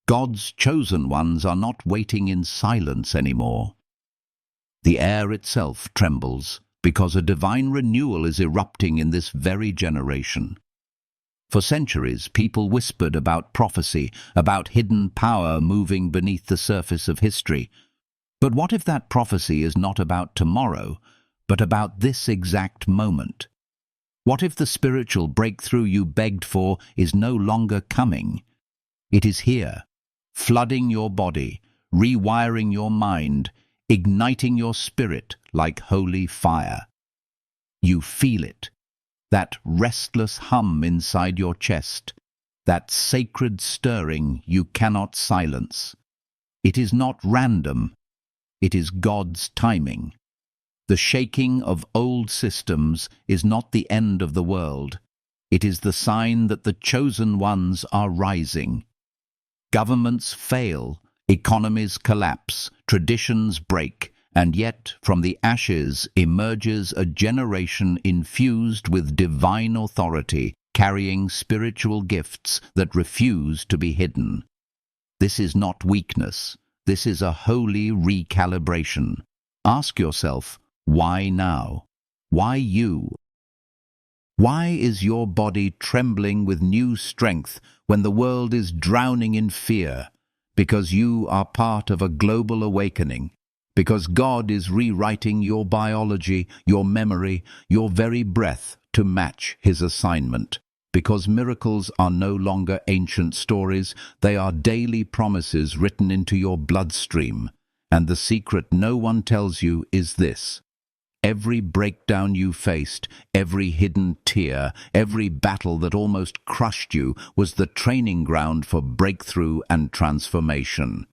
God's chosen ones are not waiting in silence anymore. The air itself trembles because a divine renewal is erupting in this very generation. For centuries, people whispered about prophecy, about hidden power moving beneath the surface of history. But what if that prophecy is not about tomorrow, but about this exact moment? What if the spiritual breakthrough you begged for is no longer coming? It is here, flooding your body, rewiring your mind, igniting your spirit like holy fire. You feel it, that restless hum inside your chest, that sacred stirring you cannot silence. It is not random, it is God's timing. The shaking of old systems is not the end of the world. It is the sign that the chosen ones are rising. Governments fail, economies collapse, traditions break, and yet from the ashes emerges a generation infused with divine authority, carrying spiritual gifts that refuse to be hidden. This is not weakness. This is a holy recalibration. Ask yourself, why now? Why you? Why is your body trembling with new strength when the world is drowning in fear? Because you are part of a global awakening. Because God is rewriting your biology, your memory, your very breath to match His assignment. Because miracles are no longer ancient stories, they are daily promises written into your bloodstream. And the secret no one tells you is this: every breakdown you faced, every hidden tear, every battle that almost crushed you was the training ground for breakthrough and transformation.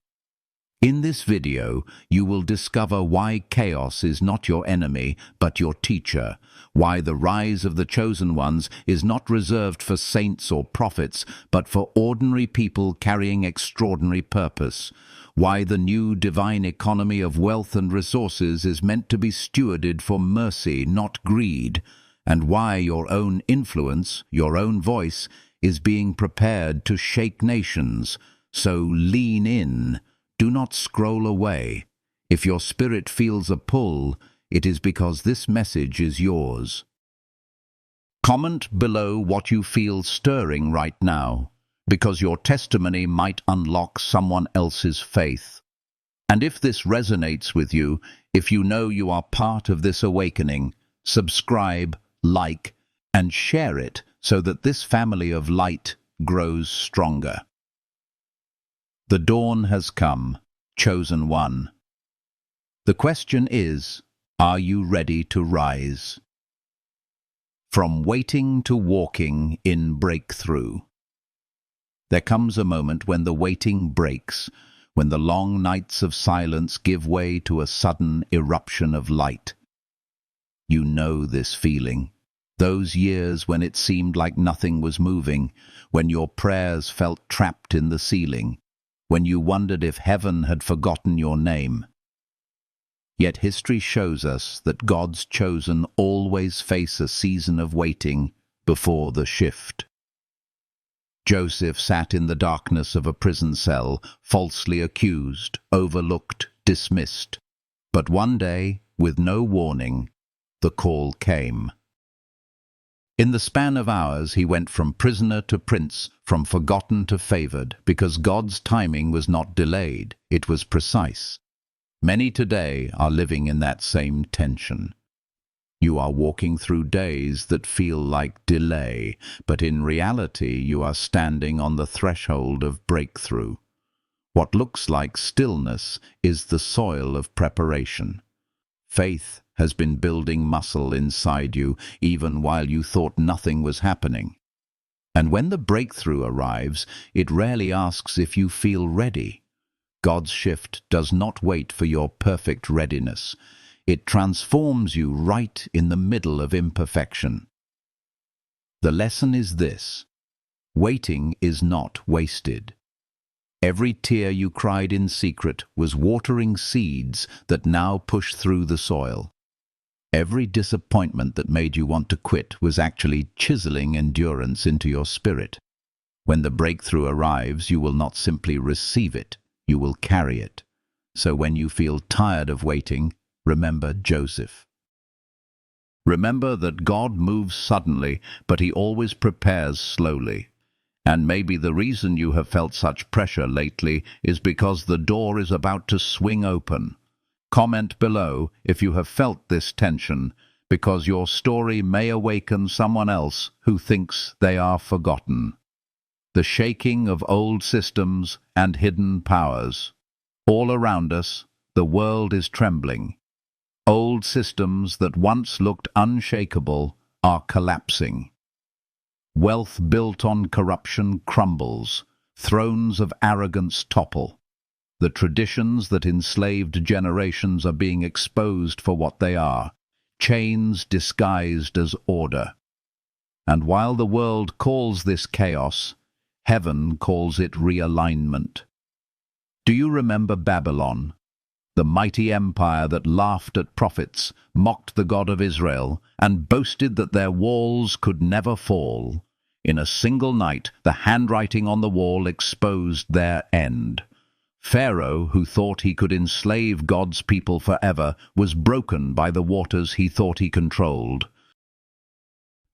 In this video, you will discover why chaos is not your enemy, but your teacher, why the rise of the chosen ones is not reserved for saints or prophets, but for ordinary people carrying extraordinary purpose, why the new divine economy of wealth and resources is meant to be stewarded for mercy, not greed, and why your own influence, your own voice, is being prepared to shake nations. So lean in. Do not scroll away. If your spirit feels a pull, it is because this message is yours. Comment below what you feel stirring right now, because your testimony might unlock someone else's faith. And if this resonates with you, if you know you are part of this awakening, subscribe, like, and share it so that this family of light grows stronger. The dawn has come, chosen one. The question is, are you ready to rise? From waiting to walking in breakthrough. There comes a moment when the waiting breaks, when the long nights of silence give way to a sudden eruption of light. You know this feeling. Those years when it seemed like nothing was moving, when your prayers felt trapped in the ceiling, when you wondered if heaven had forgotten your name. Yet history shows us that God's chosen always face a season of waiting before the shift. Joseph sat in the darkness of a prison cell, falsely accused, overlooked, dismissed. But one day, with no warning, the call came. In the span of hours, he went from prisoner to prince, from forgotten to favored, because God's timing was not delayed, it was precise. Many today are living in that same tension. You are walking through days that feel like delay, but in reality you are standing on the threshold of breakthrough. What looks like stillness is the soil of preparation. Faith has been building muscle inside you even while you thought nothing was happening. And when the breakthrough arrives, it rarely asks if you feel ready. God's shift does not wait for your perfect readiness. It transforms you right in the middle of imperfection. The lesson is this: waiting is not wasted. Every tear you cried in secret was watering seeds that now push through the soil. Every disappointment that made you want to quit was actually chiseling endurance into your spirit. When the breakthrough arrives, you will not simply receive it, you will carry it. So when you feel tired of waiting, remember Joseph. Remember that God moves suddenly, but he always prepares slowly. And maybe the reason you have felt such pressure lately is because the door is about to swing open. Comment below if you have felt this tension, because your story may awaken someone else who thinks they are forgotten. The shaking of old systems and hidden powers. All around us, the world is trembling. Old systems that once looked unshakable are collapsing. Wealth built on corruption crumbles. Thrones of arrogance topple. The traditions that enslaved generations are being exposed for what they are, chains disguised as order. And while the world calls this chaos, heaven calls it realignment. Do you remember Babylon, the mighty empire that laughed at prophets, mocked the God of Israel, and boasted that their walls could never fall? In a single night, the handwriting on the wall exposed their end. Pharaoh, who thought he could enslave God's people forever, was broken by the waters he thought he controlled.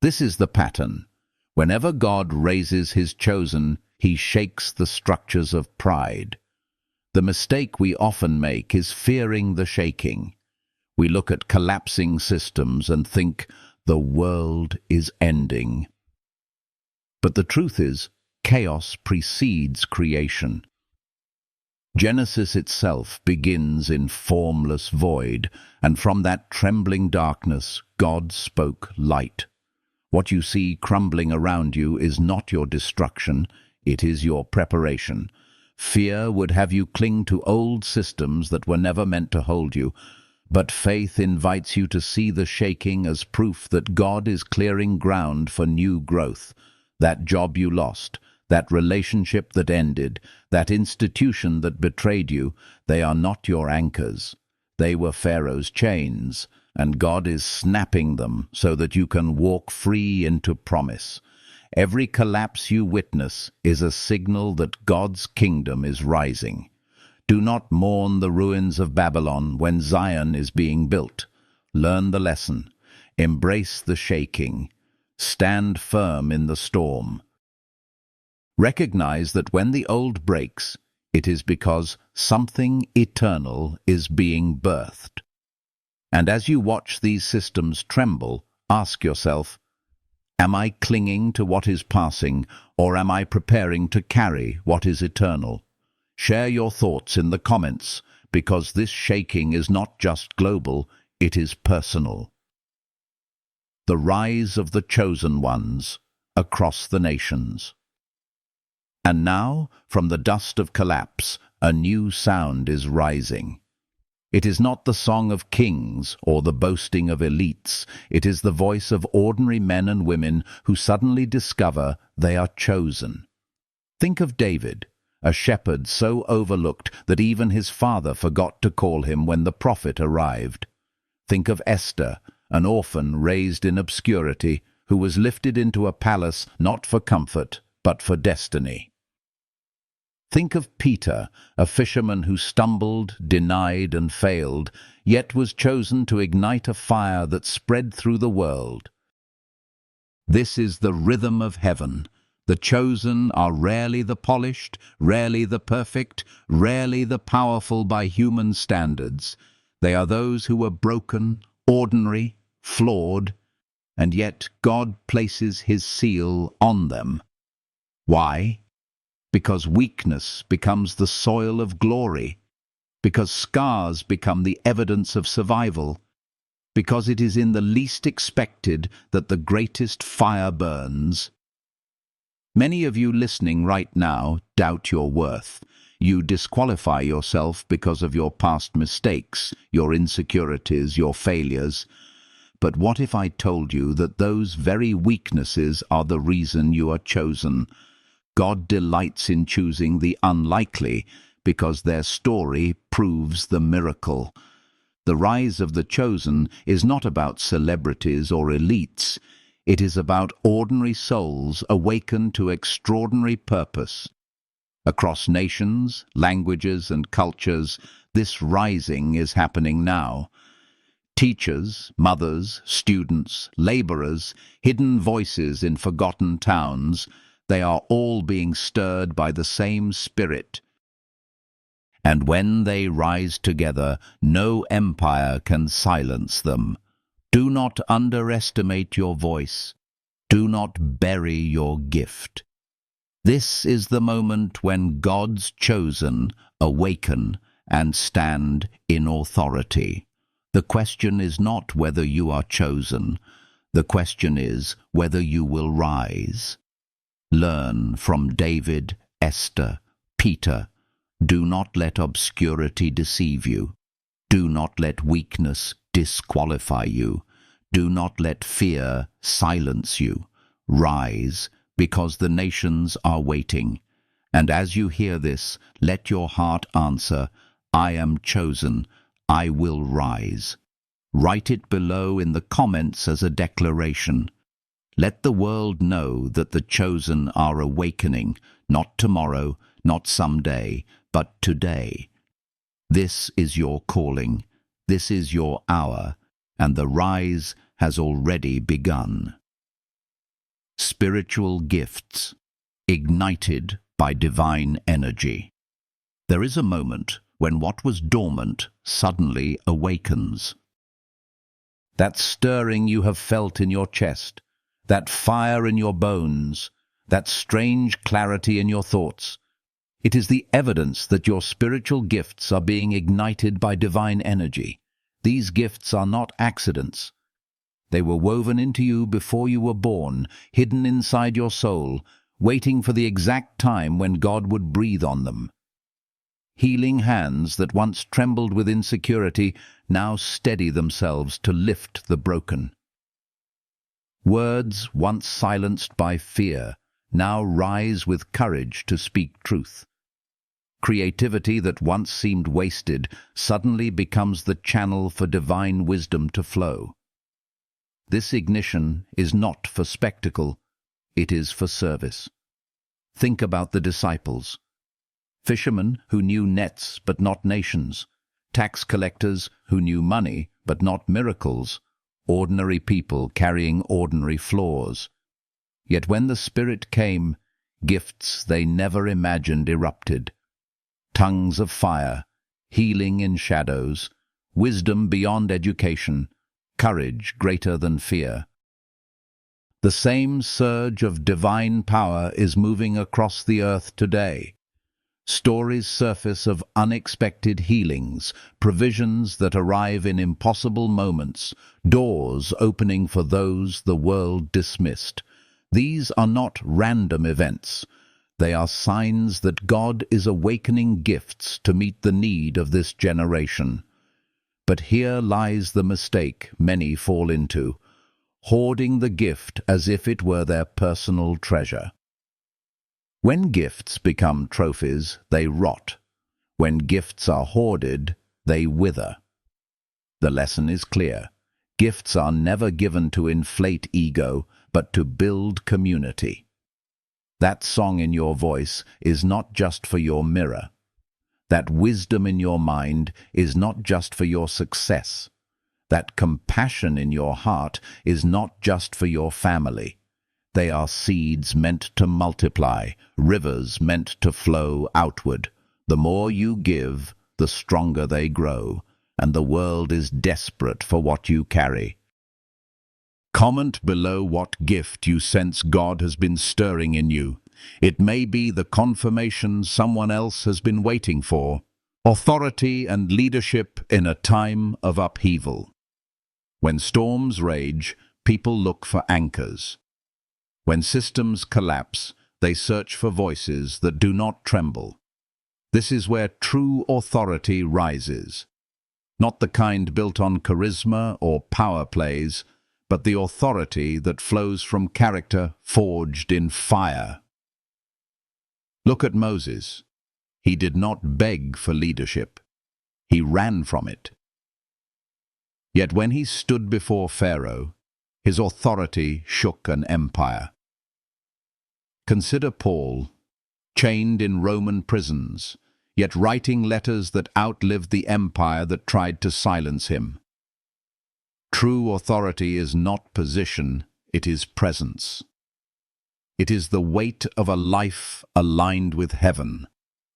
This is the pattern. Whenever God raises his chosen, he shakes the structures of pride. The mistake we often make is fearing the shaking. We look at collapsing systems and think the world is ending. But the truth is, chaos precedes creation. Genesis itself begins in formless void, and from that trembling darkness God spoke light. What you see crumbling around you is not your destruction, it is your preparation. Fear would have you cling to old systems that were never meant to hold you, but faith invites you to see the shaking as proof that God is clearing ground for new growth. That job you lost, that relationship that ended, that institution that betrayed you, they are not your anchors. They were Pharaoh's chains, and God is snapping them so that you can walk free into promise. Every collapse you witness is a signal that God's kingdom is rising. Do not mourn the ruins of Babylon when Zion is being built. Learn the lesson. Embrace the shaking. Stand firm in the storm. Recognize that when the old breaks, it is because something eternal is being birthed. And as you watch these systems tremble, ask yourself, am I clinging to what is passing, or am I preparing to carry what is eternal? Share your thoughts in the comments, because this shaking is not just global, it is personal. The rise of the chosen ones across the nations. And now, from the dust of collapse, a new sound is rising. It is not the song of kings or the boasting of elites. It is the voice of ordinary men and women who suddenly discover they are chosen. Think of David, a shepherd so overlooked that even his father forgot to call him when the prophet arrived. Think of Esther, an orphan raised in obscurity, who was lifted into a palace not for comfort, but for destiny. Think of Peter, a fisherman who stumbled, denied, and failed, yet was chosen to ignite a fire that spread through the world. This is the rhythm of heaven. The chosen are rarely the polished, rarely the perfect, rarely the powerful by human standards. They are those who are broken, ordinary, flawed, and yet God places his seal on them. Why? Because weakness becomes the soil of glory, because scars become the evidence of survival, because it is in the least expected that the greatest fire burns. Many of you listening right now doubt your worth. You disqualify yourself because of your past mistakes, your insecurities, your failures. But what if I told you that those very weaknesses are the reason you are chosen? God delights in choosing the unlikely because their story proves the miracle. The rise of the chosen is not about celebrities or elites. It is about ordinary souls awakened to extraordinary purpose. Across nations, languages, and cultures, this rising is happening now. Teachers, mothers, students, laborers, hidden voices in forgotten towns, they are all being stirred by the same spirit. And when they rise together, no empire can silence them. Do not underestimate your voice. Do not bury your gift. This is the moment when God's chosen awaken and stand in authority. The question is not whether you are chosen. The question is whether you will rise. Learn from David, Esther, Peter. Do not let obscurity deceive you. Do not let weakness disqualify you. Do not let fear silence you. Rise, because the nations are waiting. And as you hear this, let your heart answer, I am chosen, I will rise. Write it below in the comments as a declaration. Let the world know that the chosen are awakening, not tomorrow, not someday, but today. This is your calling, this is your hour, and the rise has already begun. Spiritual gifts, ignited by divine energy. There is a moment when what was dormant suddenly awakens. That stirring you have felt in your chest, that fire in your bones, that strange clarity in your thoughts, it is the evidence that your spiritual gifts are being ignited by divine energy. These gifts are not accidents. They were woven into you before you were born, hidden inside your soul, waiting for the exact time when God would breathe on them. Healing hands that once trembled with insecurity now steady themselves to lift the broken. Words once silenced by fear now rise with courage to speak truth. Creativity that once seemed wasted suddenly becomes the channel for divine wisdom to flow. This ignition is not for spectacle, it is for service. Think about the disciples. Fishermen who knew nets but not nations. Tax collectors who knew money but not miracles. Ordinary people carrying ordinary flaws. Yet when the Spirit came, gifts they never imagined erupted. Tongues of fire, healing in shadows, wisdom beyond education, courage greater than fear. The same surge of divine power is moving across the earth today. Stories surface of unexpected healings, provisions that arrive in impossible moments, doors opening for those the world dismissed. These are not random events. They are signs that God is awakening gifts to meet the need of this generation. But here lies the mistake many fall into, hoarding the gift as if it were their personal treasure. When gifts become trophies, they rot. When gifts are hoarded, they wither. The lesson is clear. Gifts are never given to inflate ego, but to build community. That song in your voice is not just for your mirror. That wisdom in your mind is not just for your success. That compassion in your heart is not just for your family. They are seeds meant to multiply, rivers meant to flow outward. The more you give, the stronger they grow, and the world is desperate for what you carry. Comment below what gift you sense God has been stirring in you. It may be the confirmation someone else has been waiting for. Authority and leadership in a time of upheaval. When storms rage, people look for anchors. When systems collapse, they search for voices that do not tremble. This is where true authority rises. Not the kind built on charisma or power plays, but the authority that flows from character forged in fire. Look at Moses. He did not beg for leadership. He ran from it. Yet when he stood before Pharaoh, His authority shook an empire. Consider Paul, chained in Roman prisons, yet writing letters that outlived the empire that tried to silence him. True authority is not position, it is presence. It is the weight of a life aligned with heaven.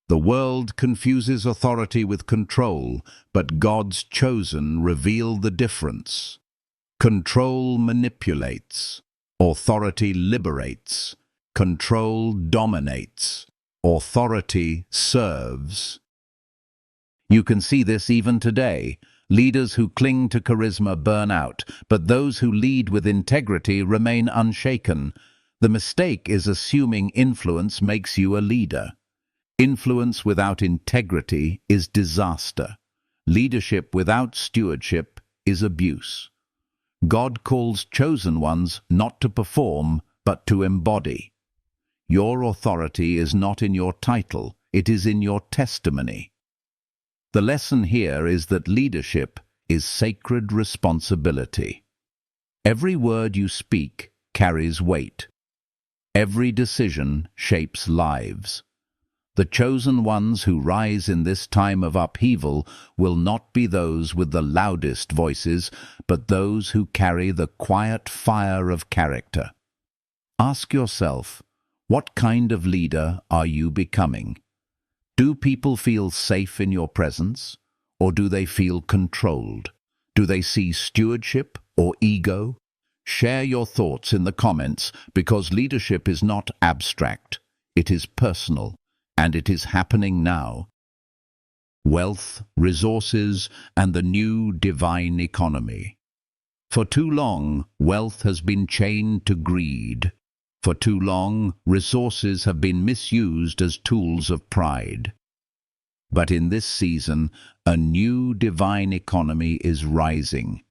The world confuses authority with control, but God's chosen reveal the difference. Control manipulates, authority liberates. Control dominates, authority serves. You can see this even today. Leaders who cling to charisma burn out, but those who lead with integrity remain unshaken. The mistake is assuming influence makes you a leader. Influence without integrity is disaster. Leadership without stewardship is abuse. God calls chosen ones not to perform, but to embody. Your authority is not in your title, it is in your testimony. The lesson here is that leadership is sacred responsibility. Every word you speak carries weight. Every decision shapes lives. The chosen ones who rise in this time of upheaval will not be those with the loudest voices, but those who carry the quiet fire of character. Ask yourself, what kind of leader are you becoming? Do people feel safe in your presence, or do they feel controlled? Do they see stewardship or ego? Share your thoughts in the comments, because leadership is not abstract, it is personal, and it is happening now. Wealth, resources, and the new divine economy. For too long, wealth has been chained to greed. For too long, resources have been misused as tools of pride. But in this season, a new divine economy is rising.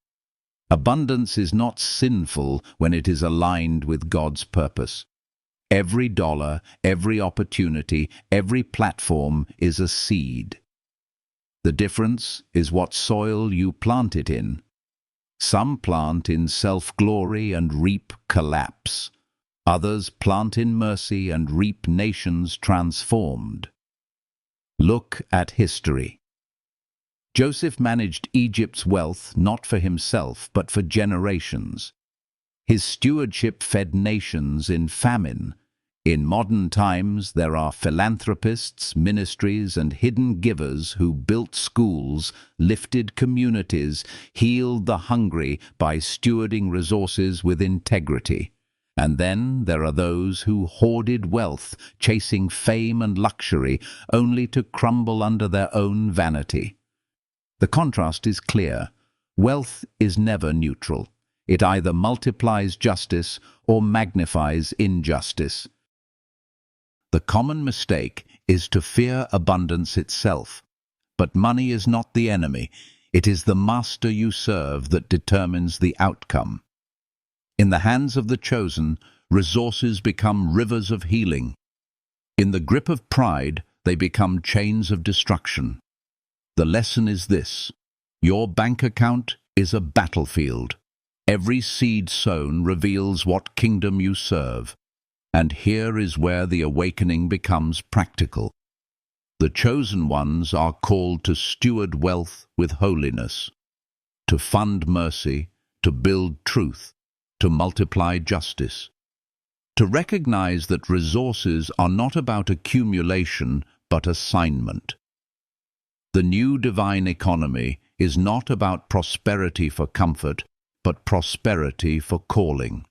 Abundance is not sinful when it is aligned with God's purpose. Every dollar, every opportunity, every platform is a seed. The difference is what soil you plant it in. Some plant in self-glory and reap collapse. Others plant in mercy and reap nations transformed. Look at history. Joseph managed Egypt's wealth not for himself but for generations. His stewardship fed nations in famine. In modern times, there are philanthropists, ministries, and hidden givers who built schools, lifted communities, healed the hungry by stewarding resources with integrity. And then there are those who hoarded wealth, chasing fame and luxury, only to crumble under their own vanity. The contrast is clear. Wealth is never neutral. It either multiplies justice or magnifies injustice. The common mistake is to fear abundance itself. But money is not the enemy. It is the master you serve that determines the outcome. In the hands of the chosen, resources become rivers of healing. In the grip of pride, they become chains of destruction. The lesson is this: your bank account is a battlefield. Every seed sown reveals what kingdom you serve. And here is where the awakening becomes practical. The chosen ones are called to steward wealth with holiness, to fund mercy, to build truth, to multiply justice, to recognize that resources are not about accumulation but assignment. The new divine economy is not about prosperity for comfort, but prosperity for calling.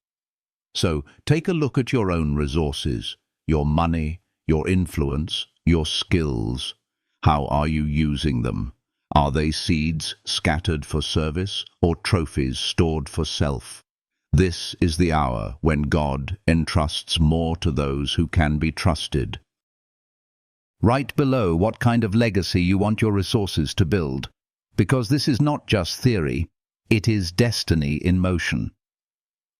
So take a look at your own resources, your money, your influence, your skills. How are you using them? Are they seeds scattered for service or trophies stored for self? This is the hour when God entrusts more to those who can be trusted. Write below what kind of legacy you want your resources to build, because this is not just theory, it is destiny in motion.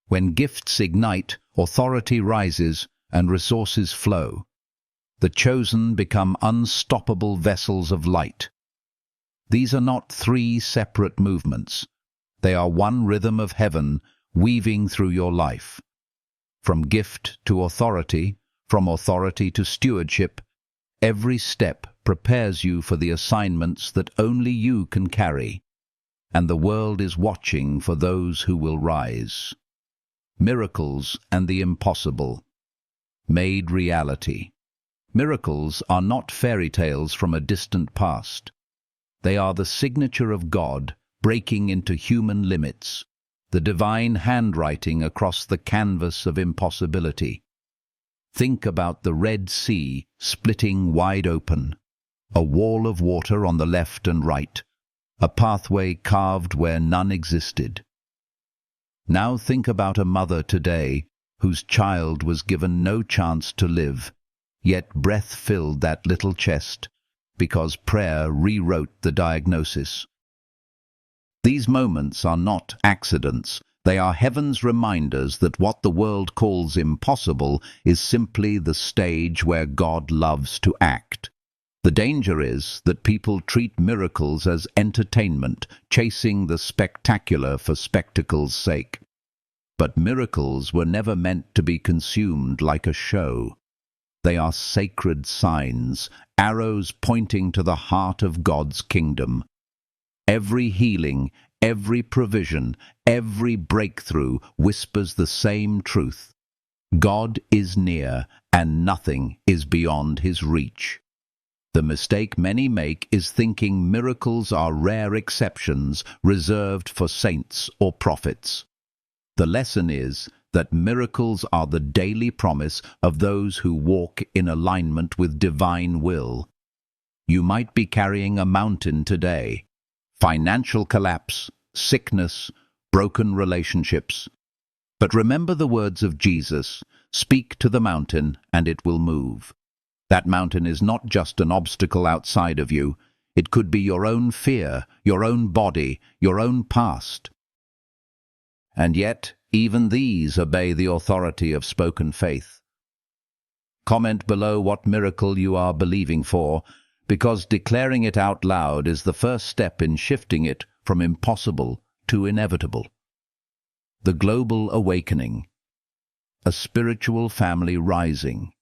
When gifts ignite, authority rises, and resources flow. The chosen become unstoppable vessels of light. These are not three separate movements. They are one rhythm of heaven weaving through your life. From gift to authority, from authority to stewardship, every step prepares you for the assignments that only you can carry, and the world is watching for those who will rise. Miracles and the impossible, made reality. Miracles are not fairy tales from a distant past. They are the signature of God breaking into human limits, the divine handwriting across the canvas of impossibility. Think about the Red Sea splitting wide open, a wall of water on the left and right, a pathway carved where none existed. Now think about a mother today whose child was given no chance to live, yet breath filled that little chest because prayer rewrote the diagnosis. These moments are not accidents. They are heaven's reminders that what the world calls impossible is simply the stage where God loves to act. The danger is that people treat miracles as entertainment, chasing the spectacular for spectacle's sake. But miracles were never meant to be consumed like a show. They are sacred signs, arrows pointing to the heart of God's kingdom. Every healing, every provision, every breakthrough whispers the same truth. God is near, and nothing is beyond his reach. The mistake many make is thinking miracles are rare exceptions reserved for saints or prophets. The lesson is that miracles are the daily promise of those who walk in alignment with divine will. You might be carrying a mountain today: financial collapse, sickness, broken relationships. But remember the words of Jesus, "Speak to the mountain and it will move." That mountain is not just an obstacle outside of you. It could be your own fear, your own body, your own past. And yet, even these obey the authority of spoken faith. Comment below what miracle you are believing for, because declaring it out loud is the first step in shifting it from impossible to inevitable. The global awakening. A spiritual family rising.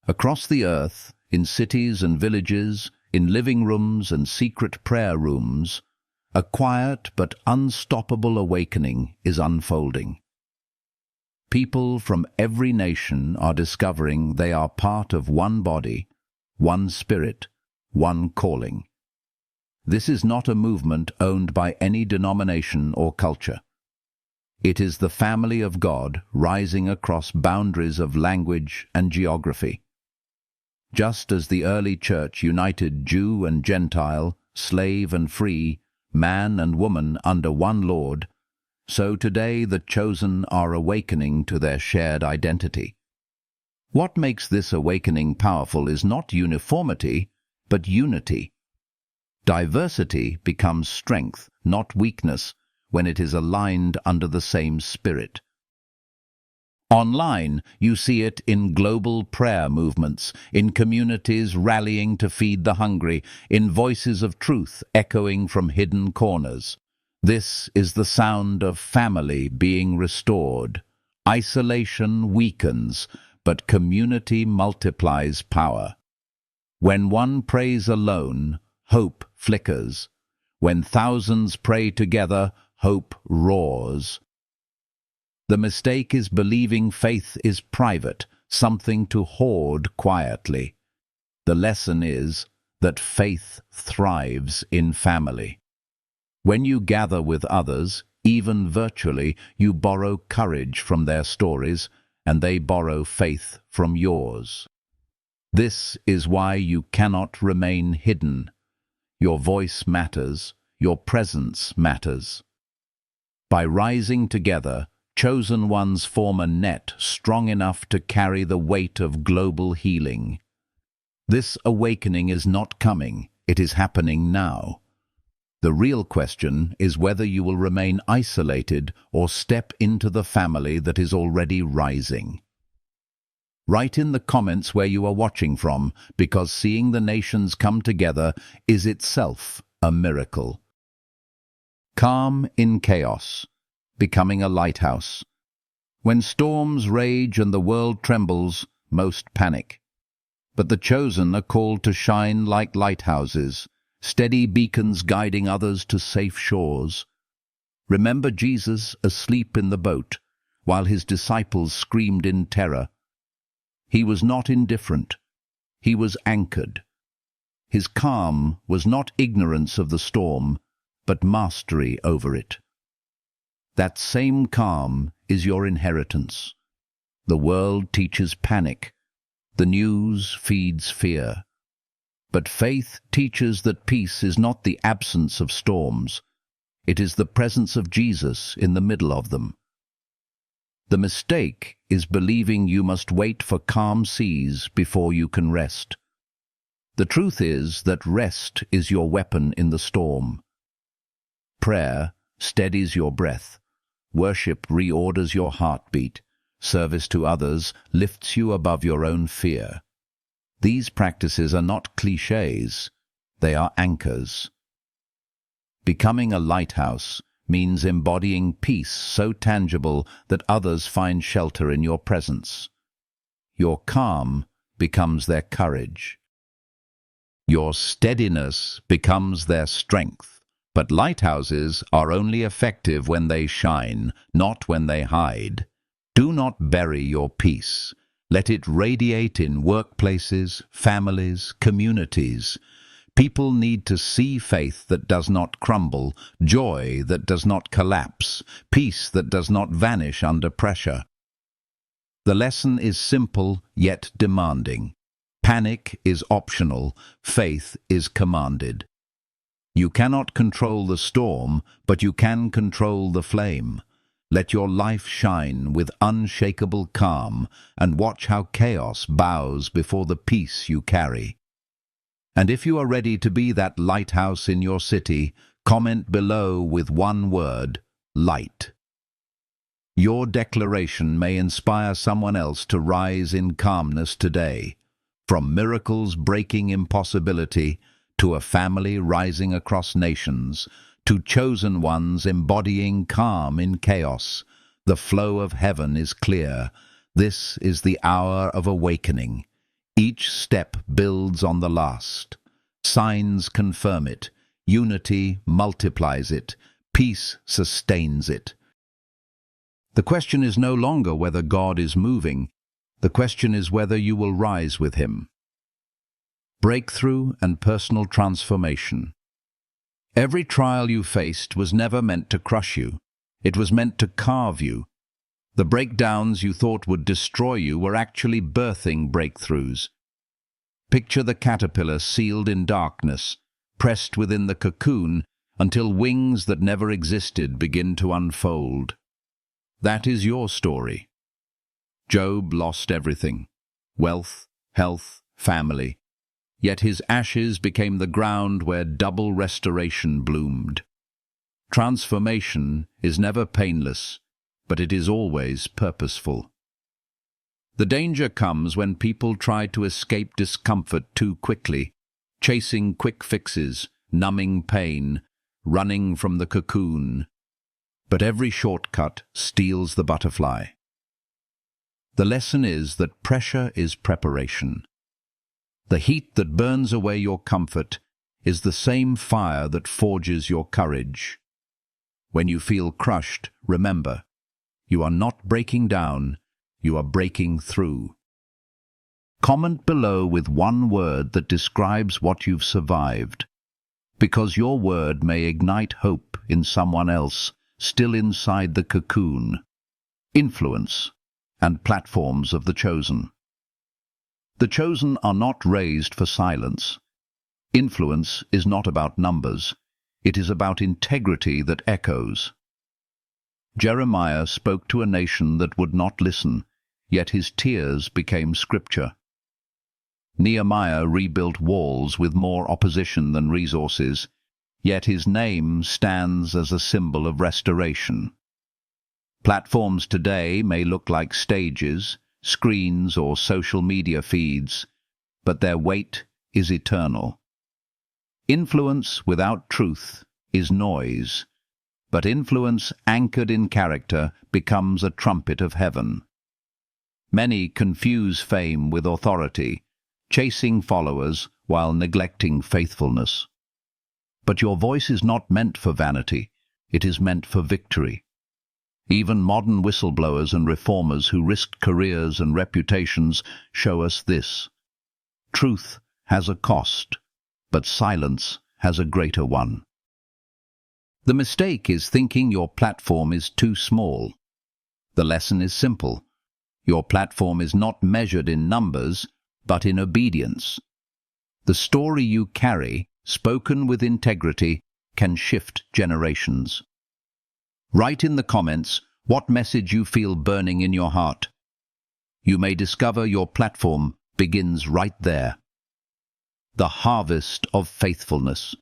Across the earth, in cities and villages, in living rooms and secret prayer rooms, a quiet but unstoppable awakening is unfolding. People from every nation are discovering they are part of one body, one spirit, one calling. This is not a movement owned by any denomination or culture. It is the family of God rising across boundaries of language and geography. Just as the early church united Jew and Gentile, slave and free, man and woman under one Lord, so today the chosen are awakening to their shared identity. What makes this awakening powerful is not uniformity, but unity. Diversity becomes strength, not weakness, when it is aligned under the same spirit. Online, you see it in global prayer movements, in communities rallying to feed the hungry, in voices of truth echoing from hidden corners. This is the sound of family being restored. Isolation weakens, but community multiplies power. When one prays alone, hope flickers. When thousands pray together, hope roars. The mistake is believing faith is private, something to hoard quietly. The lesson is that faith thrives in family. When you gather with others, even virtually, you borrow courage from their stories, and they borrow faith from yours. This is why you cannot remain hidden. Your voice matters, your presence matters. By rising together, chosen ones form a net strong enough to carry the weight of global healing. This awakening is not coming, it is happening now. The real question is whether you will remain isolated or step into the family that is already rising. Write in the comments where you are watching from, because seeing the nations come together is itself a miracle. Calm in chaos. becoming a lighthouse. When storms rage and the world trembles, most panic. But the chosen are called to shine like lighthouses, steady beacons guiding others to safe shores. Remember Jesus asleep in the boat, while his disciples screamed in terror. He was not indifferent. He was anchored. His calm was not ignorance of the storm, but mastery over it. That same calm is your inheritance. The world teaches panic. The news feeds fear. But faith teaches that peace is not the absence of storms. It is the presence of Jesus in the middle of them. The mistake is believing you must wait for calm seas before you can rest. The truth is that rest is your weapon in the storm. Prayer steadies your breath. Worship reorders your heartbeat. Service to others lifts you above your own fear. These practices are not clichés, they are anchors. Becoming a lighthouse means embodying peace so tangible that others find shelter in your presence. Your calm becomes their courage. Your steadiness becomes their strength. But lighthouses are only effective when they shine, not when they hide. Do not bury your peace. Let it radiate in workplaces, families, communities. People need to see faith that does not crumble, joy that does not collapse, peace that does not vanish under pressure. The lesson is simple yet demanding. Panic is optional, faith is commanded. You cannot control the storm, but you can control the flame. Let your life shine with unshakable calm, and watch how chaos bows before the peace you carry. And if you are ready to be that lighthouse in your city, comment below with one word: light. Your declaration may inspire someone else to rise in calmness today. From miracles breaking impossibility, to a family rising across nations, to chosen ones embodying calm in chaos, the flow of heaven is clear. This is the hour of awakening. Each step builds on the last. Signs confirm it. Unity multiplies it. Peace sustains it. The question is no longer whether God is moving. The question is whether you will rise with him. Breakthrough and personal transformation. Every trial you faced was never meant to crush you. It was meant to carve you. The breakdowns you thought would destroy you were actually birthing breakthroughs. Picture the caterpillar sealed in darkness, pressed within the cocoon until wings that never existed begin to unfold. That is your story. Job lost everything: wealth, health, family. Yet his ashes became the ground where double restoration bloomed. Transformation is never painless, but it is always purposeful. The danger comes when people try to escape discomfort too quickly, chasing quick fixes, numbing pain, running from the cocoon. But every shortcut steals the butterfly. The lesson is that pressure is preparation. The heat that burns away your comfort is the same fire that forges your courage. When you feel crushed, remember, you are not breaking down, you are breaking through. Comment below with one word that describes what you've survived, because your word may ignite hope in someone else still inside the cocoon. Influence and platforms of the chosen. The chosen are not raised for silence. Influence is not about numbers. It is about integrity that echoes. Jeremiah spoke to a nation that would not listen, yet his tears became scripture. Nehemiah rebuilt walls with more opposition than resources, yet his name stands as a symbol of restoration. Platforms today may look like stages, screens or social media feeds, but their weight is eternal. Influence without truth is noise. but influence anchored in character becomes a trumpet of heaven. Many confuse fame with authority, chasing followers while neglecting faithfulness. But your voice is not meant for vanity, it is meant for victory. Even modern whistleblowers and reformers who risked careers and reputations show us this. Truth has a cost, but silence has a greater one. The mistake is thinking your platform is too small. The lesson is simple. Your platform is not measured in numbers, but in obedience. The story you carry, spoken with integrity, can shift generations. Write in the comments what message you feel burning in your heart. You may discover your platform begins right there. The harvest of faithfulness.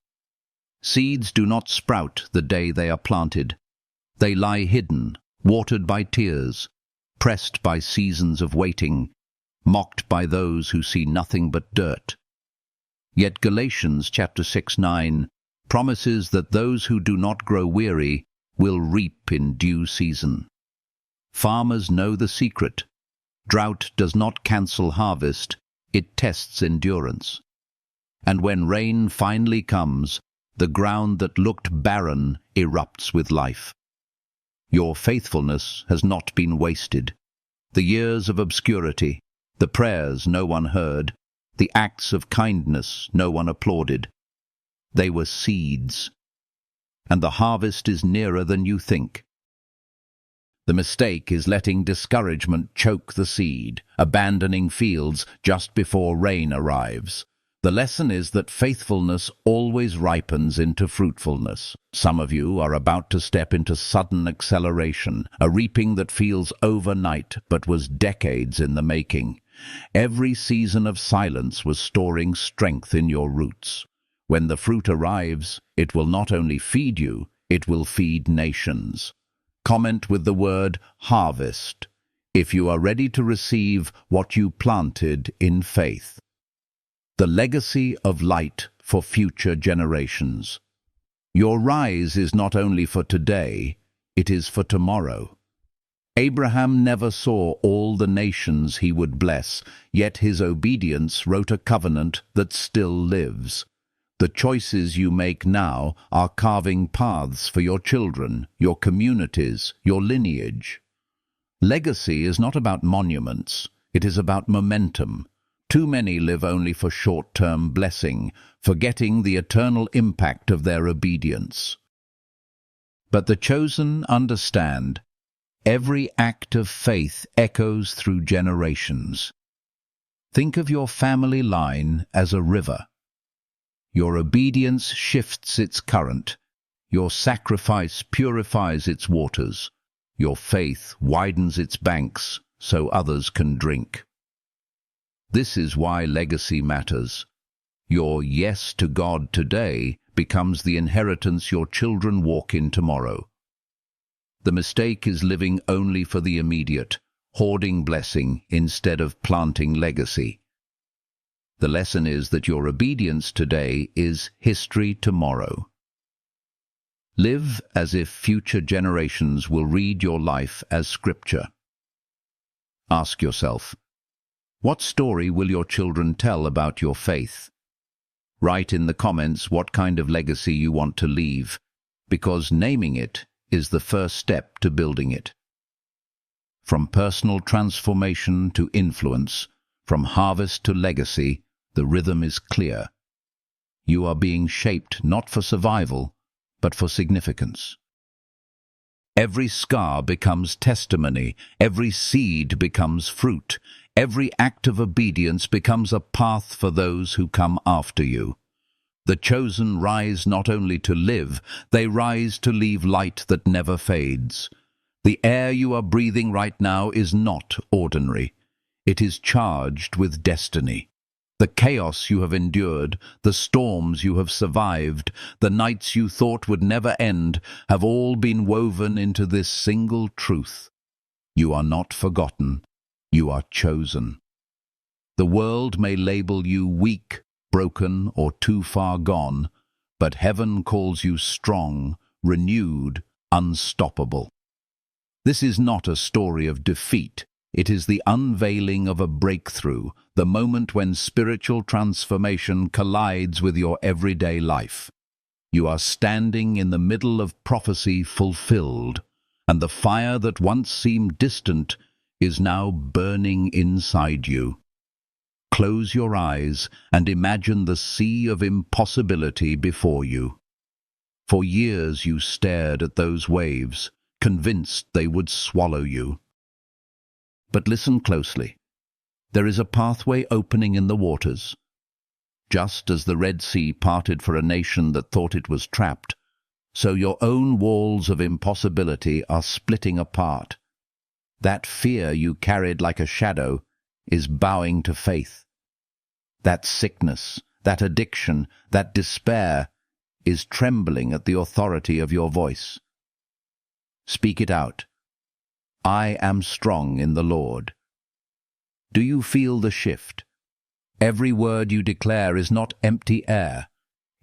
Seeds do not sprout the day they are planted. They lie hidden, watered by tears, pressed by seasons of waiting, mocked by those who see nothing but dirt. Yet Galatians chapter 6:9 promises that those who do not grow weary will reap in due season. Farmers know the secret. Drought does not cancel harvest, it tests endurance. And when rain finally comes, the ground that looked barren erupts with life. Your faithfulness has not been wasted. The years of obscurity, the prayers no one heard, the acts of kindness no one applauded, they were seeds. And the harvest is nearer than you think. The mistake is letting discouragement choke the seed, abandoning fields just before rain arrives. The lesson is that faithfulness always ripens into fruitfulness. Some of you are about to step into sudden acceleration, a reaping that feels overnight but was decades in the making. Every season of silence was storing strength in your roots. When the fruit arrives, it will not only feed you, it will feed nations. Comment with the word harvest if you are ready to receive what you planted in faith. The legacy of light for future generations. Your rise is not only for today, it is for tomorrow. Abraham never saw all the nations he would bless, yet his obedience wrote a covenant that still lives. The choices you make now are carving paths for your children, your communities, your lineage. Legacy is not about monuments, it is about momentum. Too many live only for short-term blessing, forgetting the eternal impact of their obedience. But the chosen understand, every act of faith echoes through generations. Think of your family line as a river. Your obedience shifts its current. Your sacrifice purifies its waters. Your faith widens its banks so others can drink. This is why legacy matters. Your yes to God today becomes the inheritance your children walk in tomorrow. The mistake is living only for the immediate, hoarding blessing instead of planting legacy. The lesson is that your obedience today is history tomorrow. Live as if future generations will read your life as scripture. Ask yourself, what story will your children tell about your faith? Write in the comments what kind of legacy you want to leave, because naming it is the first step to building it. From personal transformation to influence, from harvest to legacy, the rhythm is clear. You are being shaped not for survival, but for significance. Every scar becomes testimony, every seed becomes fruit, every act of obedience becomes a path for those who come after you. The chosen rise not only to live, they rise to leave light that never fades. The air you are breathing right now is not ordinary. It is charged with destiny. The chaos you have endured, the storms you have survived, the nights you thought would never end, have all been woven into this single truth. You are not forgotten. You are chosen. The world may label you weak, broken, or too far gone, but heaven calls you strong, renewed, unstoppable. This is not a story of defeat. It is the unveiling of a breakthrough, the moment when spiritual transformation collides with your everyday life. You are standing in the middle of prophecy fulfilled, and the fire that once seemed distant is now burning inside you. Close your eyes and imagine the sea of impossibility before you. For years you stared at those waves, convinced they would swallow you. But listen closely. There is a pathway opening in the waters. Just as the Red Sea parted for a nation that thought it was trapped, so your own walls of impossibility are splitting apart. That fear you carried like a shadow is bowing to faith. That sickness, that addiction, that despair is trembling at the authority of your voice. Speak it out. I am strong in the Lord. Do you feel the shift? Every word you declare is not empty air.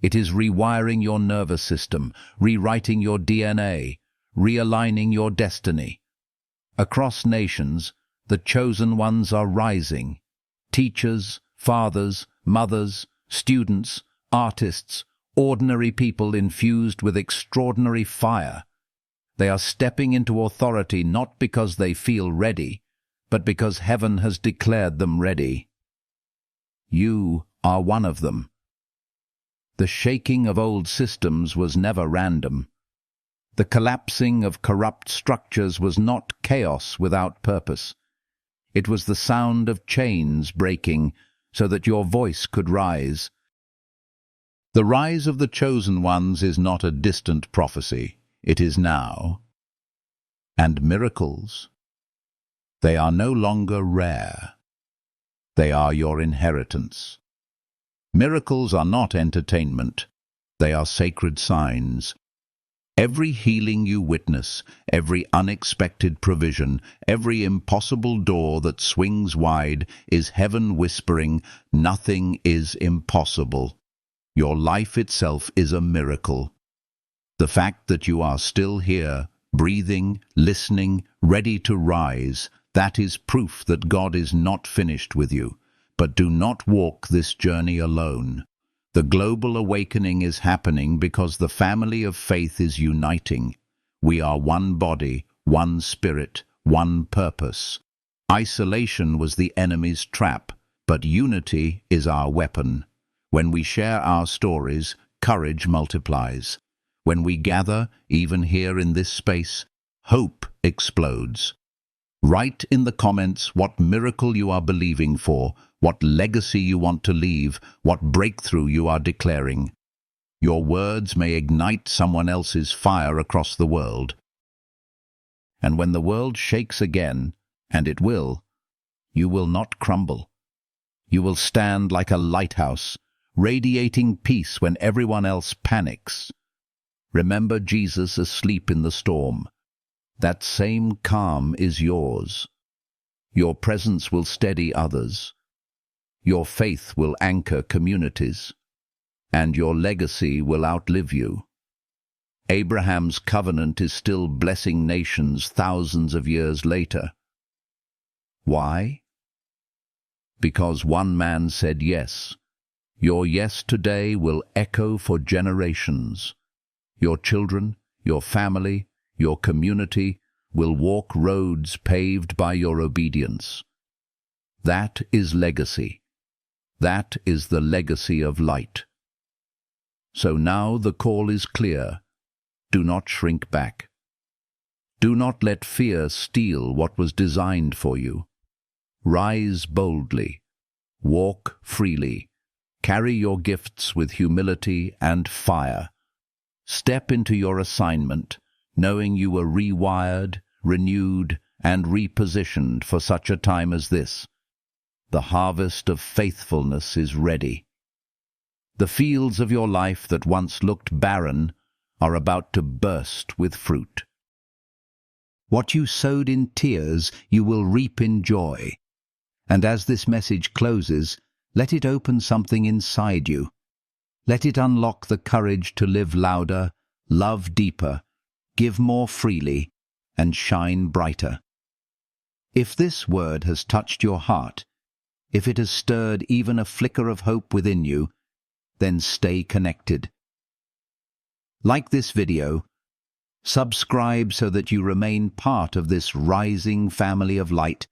It is rewiring your nervous system, rewriting your DNA, realigning your destiny. Across nations, the chosen ones are rising. Teachers, fathers, mothers, students, artists, ordinary people infused with extraordinary fire. They are stepping into authority not because they feel ready, but because heaven has declared them ready. You are one of them. The shaking of old systems was never random. The collapsing of corrupt structures was not chaos without purpose. It was the sound of chains breaking so that your voice could rise. The rise of the chosen ones is not a distant prophecy. It is now. And miracles, they are no longer rare. They are your inheritance. Miracles are not entertainment. They are sacred signs. Every healing you witness, every unexpected provision, every impossible door that swings wide is heaven whispering, nothing is impossible. Your life itself is a miracle. The fact that you are still here, breathing, listening, ready to rise, that is proof that God is not finished with you. But do not walk this journey alone. The global awakening is happening because the family of faith is uniting. We are one body, one spirit, one purpose. Isolation was the enemy's trap, but unity is our weapon. When we share our stories, courage multiplies. When we gather, even here in this space, hope explodes. Write in the comments what miracle you are believing for, what legacy you want to leave, what breakthrough you are declaring. Your words may ignite someone else's fire across the world. And when the world shakes again, and it will, you will not crumble. You will stand like a lighthouse, radiating peace when everyone else panics. Remember Jesus asleep in the storm. That same calm is yours. Your presence will steady others. Your faith will anchor communities. And your legacy will outlive you. Abraham's covenant is still blessing nations thousands of years later. Why? Because one man said yes. Your yes today will echo for generations. Your children, your family, your community will walk roads paved by your obedience. That is legacy. That is the legacy of light. So now the call is clear. Do not shrink back. Do not let fear steal what was designed for you. Rise boldly. Walk freely. Carry your gifts with humility and fire. Step into your assignment, knowing you were rewired, renewed, and repositioned for such a time as this. The harvest of faithfulness is ready. The fields of your life that once looked barren are about to burst with fruit. What you sowed in tears, you will reap in joy. And as this message closes, let it open something inside you. Let it unlock the courage to live louder, love deeper, give more freely, and shine brighter. If this word has touched your heart, if it has stirred even a flicker of hope within you, then stay connected. Like this video, subscribe so that you remain part of this rising family of light,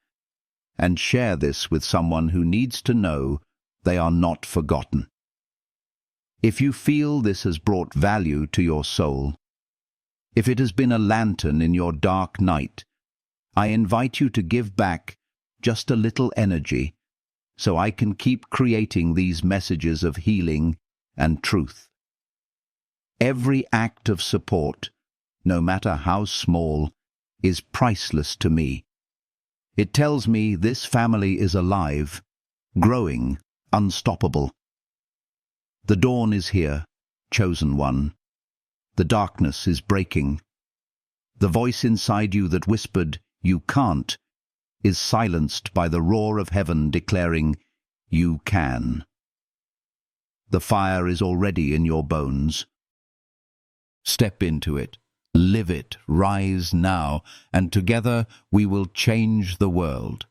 and share this with someone who needs to know they are not forgotten. If you feel this has brought value to your soul, if it has been a lantern in your dark night, I invite you to give back just a little energy so I can keep creating these messages of healing and truth. Every act of support, no matter how small, is priceless to me. It tells me this family is alive, growing, unstoppable. The dawn is here, chosen one. The darkness is breaking. The voice inside you that whispered, "You can't," is silenced by the roar of heaven declaring, "You can." The fire is already in your bones. Step into it, live it, rise now, and together we will change the world.